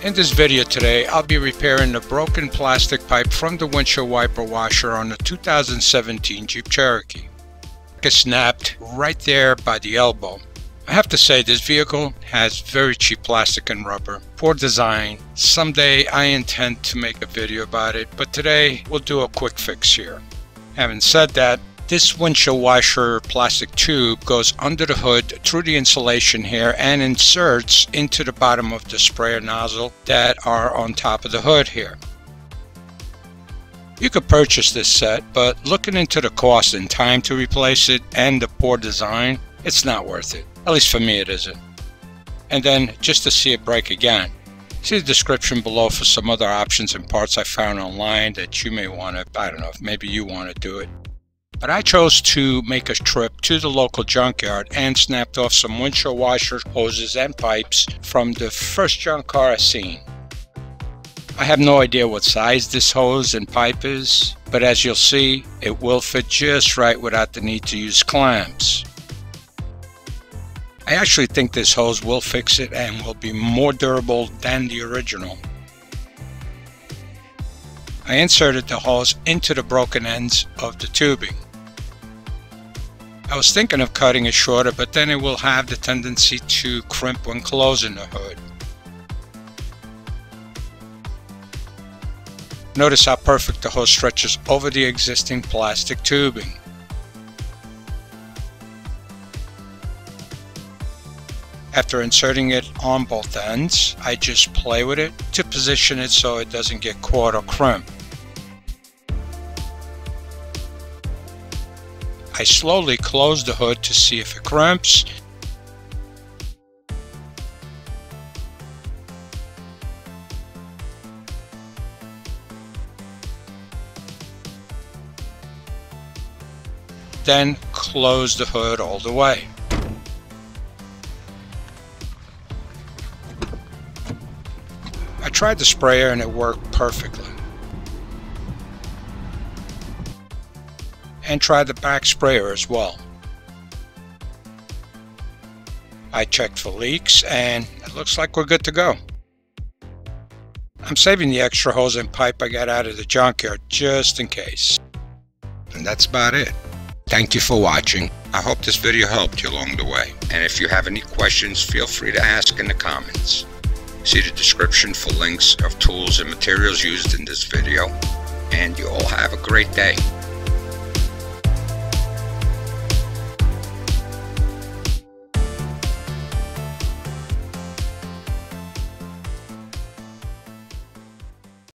In this video today, I'll be repairing the broken plastic pipe from the windshield wiper washer on the 2017 Jeep Cherokee. It snapped right there by the elbow. I have to say, this vehicle has very cheap plastic and rubber. Poor design. Someday I intend to make a video about it, but today we'll do a quick fix here. Having said that, this windshield washer plastic tube goes under the hood through the insulation here and inserts into the bottom of the sprayer nozzle that are on top of the hood here. You could purchase this set, but looking into the cost and time to replace it and the poor design, it's not worth it. At least for me it isn't. And then just to see it break again, see the description below for some other options and parts I found online that you may want to, I don't know, maybe you want to do it. But I chose to make a trip to the local junkyard and snapped off some windshield washer hoses and pipes from the first junk car I seen. I have no idea what size this hose and pipe is, but as you'll see, it will fit just right without the need to use clamps. I actually think this hose will fix it and will be more durable than the original. I inserted the hose into the broken ends of the tubing. I was thinking of cutting it shorter, but then it will have the tendency to crimp when closing the hood. Notice how perfect the hose stretches over the existing plastic tubing. After inserting it on both ends, I just play with it to position it so it doesn't get caught or crimp. I slowly close the hood to see if it crimps. Then close the hood all the way. I tried the sprayer and it worked perfectly. And tried the back sprayer as well. I checked for leaks and it looks like we're good to go. I'm saving the extra hose and pipe I got out of the junkyard just in case. And that's about it. Thank you for watching. I hope this video helped you along the way. And if you have any questions, feel free to ask in the comments. See the description for links of tools and materials used in this video. And you all have a great day.